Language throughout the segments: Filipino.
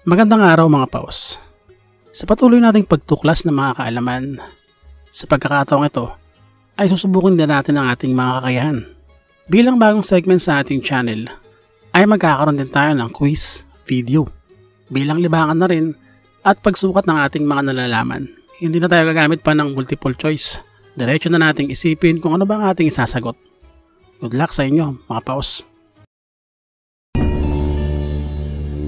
Magandang araw mga paos. Sa patuloy nating pagtuklas ng mga kaalaman, sa pagkakataong ito ay susubukin din natin ang ating mga kakayahan. Bilang bagong segment sa ating channel ay magkakaroon din tayo ng quiz video. Bilang libangan na rin at pagsukat ng ating mga nalalaman. Hindi na tayo gagamit pa ng multiple choice. Diretso na nating isipin kung ano ba ang ating isasagot. Good luck sa inyo mga paos.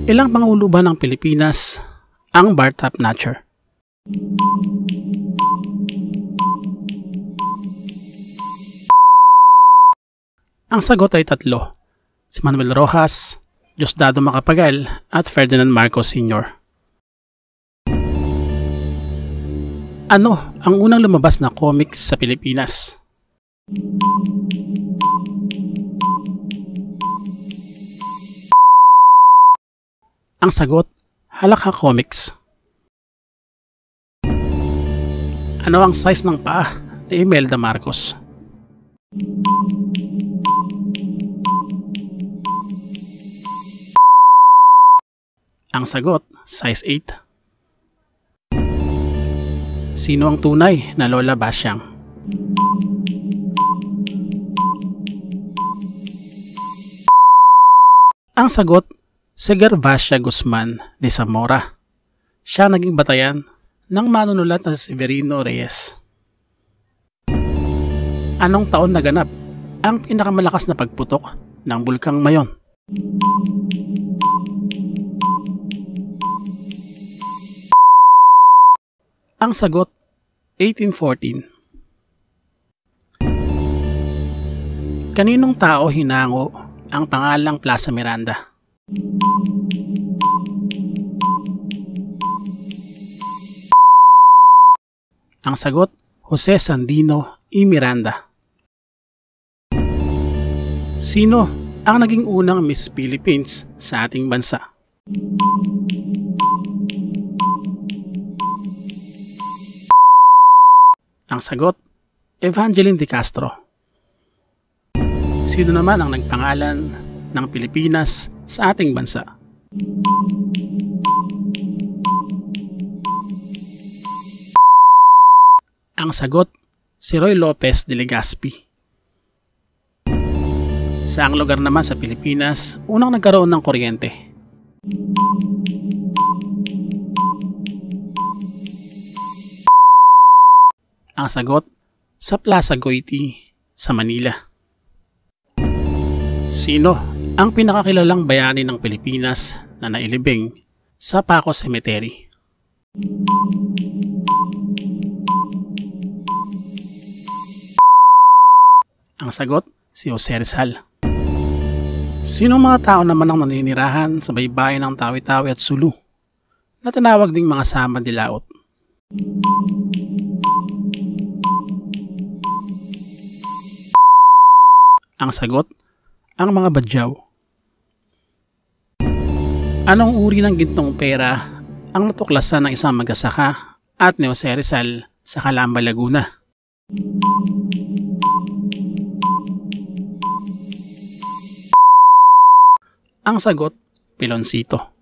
Ilang pangulo ba ng Pilipinas ang bar top notcher? Ang sagot ay 3. Si Manuel Rojas, Diosdado Macapagal at Ferdinand Marcos Sr. Ano ang unang lumabas na comics sa Pilipinas? Ang sagot, Halakha Comics. Ano ang size ng paa ni Imelda Marcos? Ang sagot, size 8. Sino ang tunay na Lola Basyang? Ang sagot, si Gervasia Guzman de Zamora. Siya naging batayan ng manunulat na si Severino Reyes. Anong taon naganap ang pinakamalakas na pagputok ng Bulkang Mayon? Ang sagot, 1814. Kaninong tao hinango ang pangalang Plaza Miranda? Ang sagot, Jose Sandino y Miranda. Sino ang naging unang Miss Philippines sa ating bansa? Ang sagot, Evangeline De Castro. Sino naman ang nagpangalan ng Pilipinas sa ating bansa? Ang sagot, si Roy Lopez de Legazpi. Saang lugar naman sa Pilipinas unang nagkaroon ng kuryente? Ang sagot, sa Plaza Goiti sa Manila. Sino ang pinakakilalang bayani ng Pilipinas na nailibing sa Paco Cemetery? Ang sagot, si Jose Rizal. Sino mga tao naman ang naninirahan sa baybayin ng Tawi-Tawi at Sulu na tinawag ding mga Sama de Laot? Ang sagot, ang mga Badyaw. Anong uri ng gintong pera ang natuklasan ng isang magsasaka at ni Jose Rizal sa Calamba, Laguna? Ang sagot, Piloncito.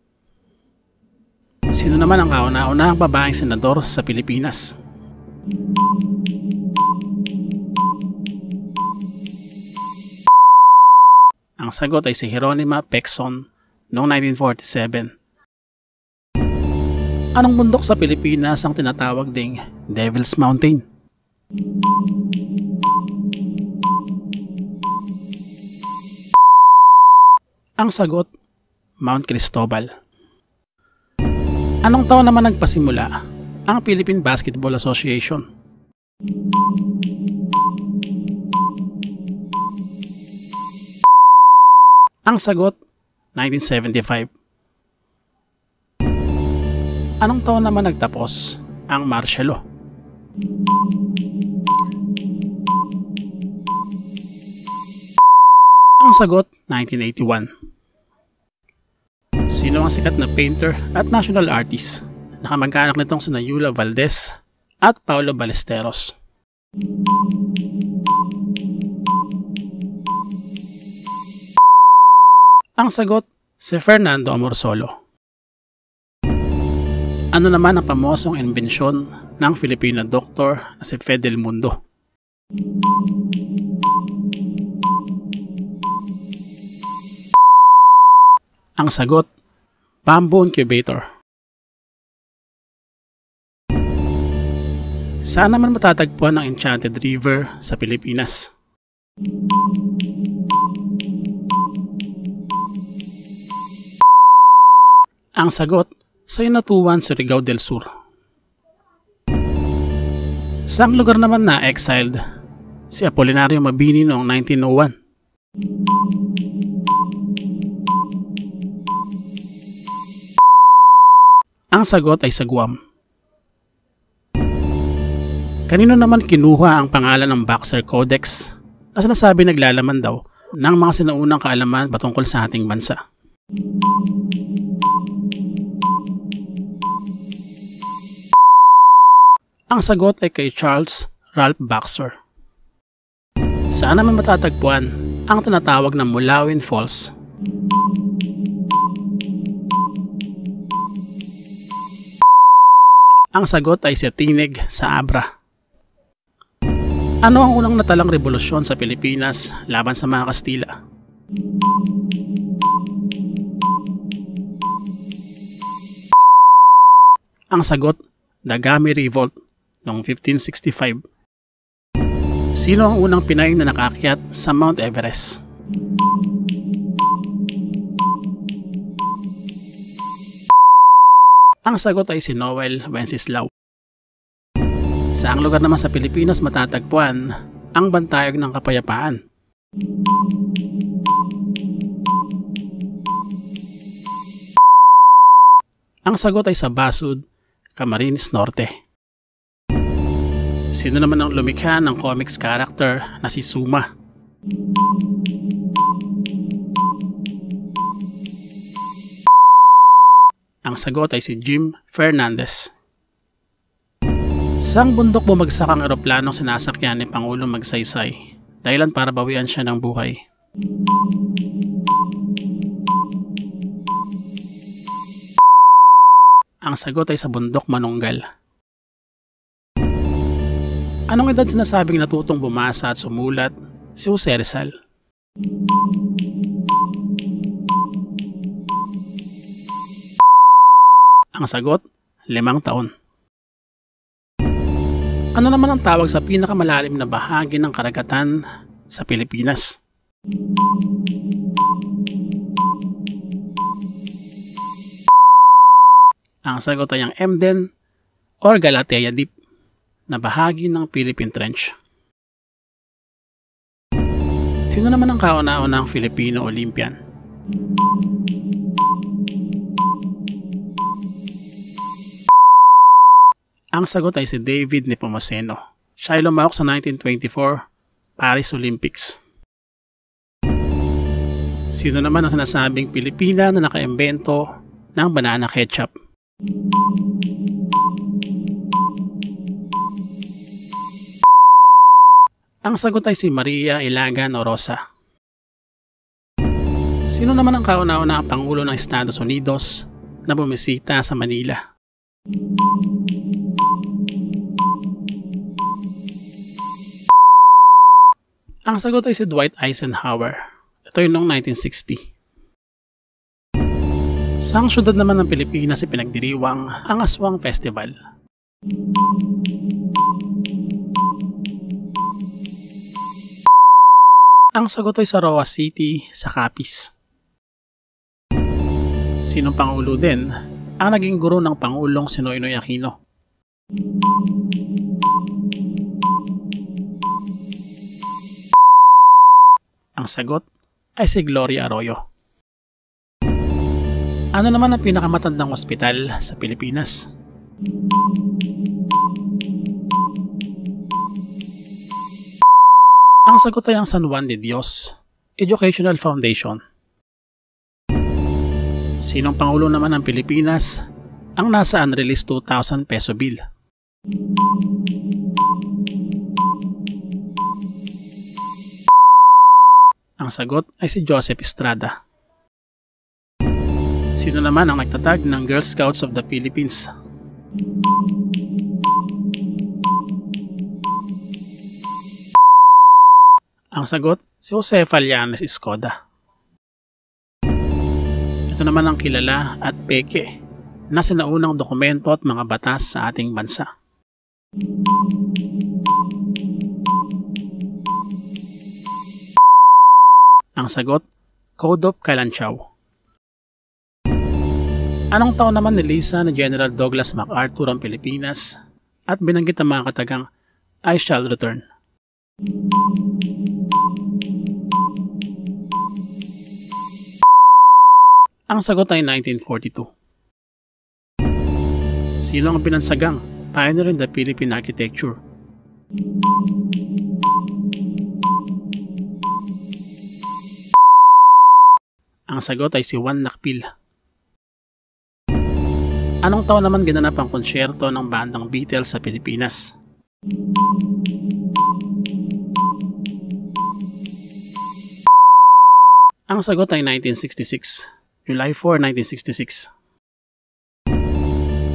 Sino naman ang kauna-unahang babaeng senador sa Pilipinas? Ang sagot ay si Jeronima Pecson noong 1947. Anong bundok sa Pilipinas ang tinatawag ding Devil's Mountain? Ang sagot, Mount Cristobal. Anong taon naman nagpasimula ang Philippine Basketball Association? Ang sagot, 1975. Anong taon naman nagtapos ang martial law? Ang sagot, 1981. Sino ang sikat na painter at national artist na kamag-anak nitong sina Eula Valdez at Paulo Ballesteros? Ang sagot, si Fernando Amorsolo. Ano naman ang pamosong imbensyon ng Filipino doktor na si Fede Mundo? Ang sagot, bamboo incubator. Saan naman matatagpuan ang Enchanted River sa Pilipinas? Ang sagot, sa Inatuan, Surigao del Sur. Saang lugar naman na exiled si Apolinario Mabini noong 1901? Ang sagot ay sa Guam. Kanino naman kinuha ang pangalan ng Boxer Codex na sinasabi naglalaman daw ng mga sinaunang kaalaman patungkol sa ating bansa? Ang sagot ay kay Charles Ralph Boxer. Saan naman matatagpuan ang tinatawag na Mulawin Falls? Ang sagot ay sa Tinig sa Abra. Ano ang unang natalang revolusyon sa Pilipinas laban sa mga Kastila? Ang sagot, Dagami Revolt noong 1565. Sino ang unang Pinay na nakaakyat sa Mount Everest? Ang sagot ay si Noel Wenceslao. Saang lugar naman sa Pilipinas matatagpuan ang Bantayog ng Kapayapaan? Ang sagot ay sa Basud, Camarines Norte. Sino naman ang lumikha ng comics character na si Suma? Ang sagot ay si Jim Fernandez. Saang bundok bumagsak ang eroplanong sinasakyan ni Pangulong Magsaysay dahilan para bawian siya ng buhay? Ang sagot ay sa bundok Manunggal. Anong edad sinasabing natutong bumasa at sumulat si Jose Rizal? Ang sagot, 5 taon. Ano naman ang tawag sa pinakamalalim na bahagi ng karagatan sa Pilipinas? Ang sagot ay ang Emden or Galatea Deep na bahagi ng Philippine Trench. Sino naman ang kauna-unang Filipino Olympian? Ang sagot ay si David Nepomuceno. Siya ay lumahok sa 1924 Paris Olympics. Sino naman ang sinasabing Pilipina na nakaimbento ng banana ketchup? Ang sagot ay si Maria Ilagan Orosa. Sino naman ang kauna-unang Pangulo ng Estados Unidos na bumisita sa Manila? Ang sagot ay si Dwight Eisenhower. Ito yung noong 1960. Saang syudad naman ng Pilipinas ipinagdiriwang ang Aswang Festival? Ang sagot ay sa Roa City sa Capiz. Sinong Pangulo din ang naging guro ng Pangulong si Noynoy Aquino? Ang sagot ay si Gloria Arroyo. Ano naman ang pinakamatandang ospital sa Pilipinas? Ang sagot ay ang San Juan de Dios Educational Foundation. Sinong Pangulo naman ng Pilipinas ang nasa unreleased 2,000 peso bill? Ang sagot ay si Joseph Estrada. Sino naman ang nagtatag ng Girl Scouts of the Philippines? Ang sagot, si Josefa Llanes Escoda. Ito naman ang kilala at peke na sinaunang dokumento at mga batas sa ating bansa. Ang sagot, Code of Kalanchaw. Anong taon naman nilisa ni General Douglas MacArthur ang Pilipinas at binanggit ang mga katagang I shall return? Ang sagot ay 1942. Sino ang binansagang pioneer in the Philippine architecture? Ang sagot ay si Juan Nakpil. Anong taon naman ginanap ang konsyerto ng bandang Beatles sa Pilipinas? Ang sagot ay 1966. July 4, 1966.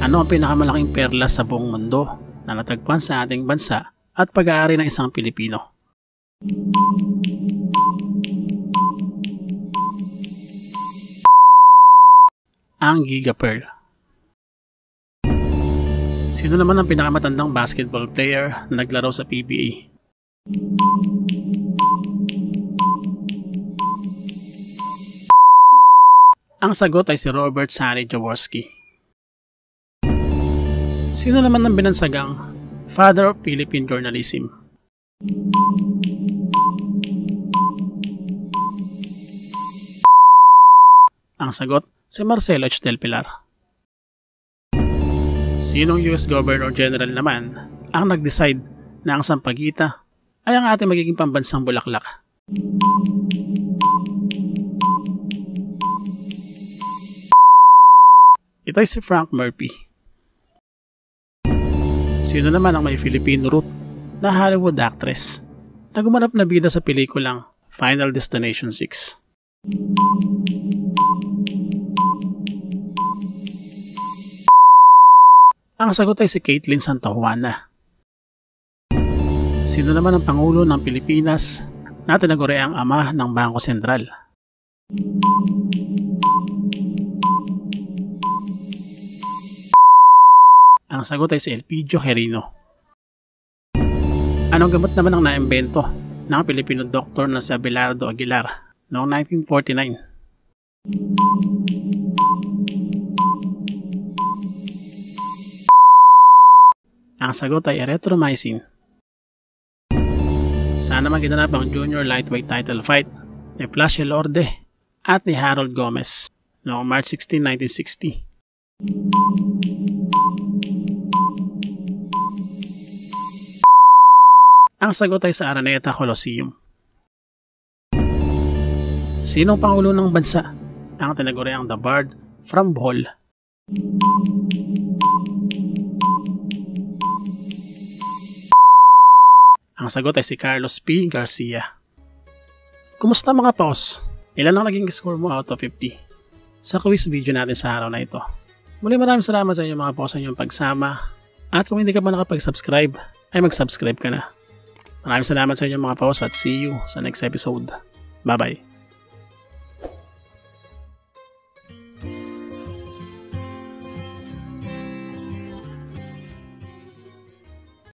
Ano ang pinakamalaking perlas sa buong mundo na natagpuan sa ating bansa at pag-aari ng isang Pilipino? Ang Giga Pearl. Sino naman ang pinakamatandang basketball player na naglaro sa PBA? Ang sagot ay si Robert Sani Jaworski. Sino naman ang binansagang Father of Philippine Journalism? Ang sagot, si Marcelo H. Del Pilar. Sinong US Governor General naman ang nag-decide na ang Sampaguita ay ang ating magiging pambansang bulaklak? Ito ay si Frank Murphy. Sino naman ang may Filipino root na Hollywood actress na gumanap na bida sa pelikulang Final Destination 6? Ang sagot ay si Caitlin Santa Juana. Sino naman ang Pangulo ng Pilipinas na tinaguriang ama ng Bangko Sentral? Ang sagot ay si Elpidio Quirino. Anong gamot naman ang naimbento ng Pilipino doktor na si Abelardo Aguilar noong 1949? Ang sagot ay erythromycin. Saan naman ginanap ang junior lightweight title fight ni Flash Elorde at ni Harold Gomez noong March 16, 1960? Ang sagot ay sa Araneta Coliseum. Sinong Pangulo ng bansa ang tinaguriang The Bard from Bohol? Ang sagot ay si Carlos P. Garcia. Kumusta mga paus? Ilan ang naging score mo out of 50 sa quiz video natin sa araw na ito? Muli maraming salamat sa inyo mga paus sa inyong pagsama. At kung hindi ka pa nakapag-subscribe, ay mag-subscribe ka na. Maraming salamat sa inyo mga paus at see you sa next episode. Bye-bye.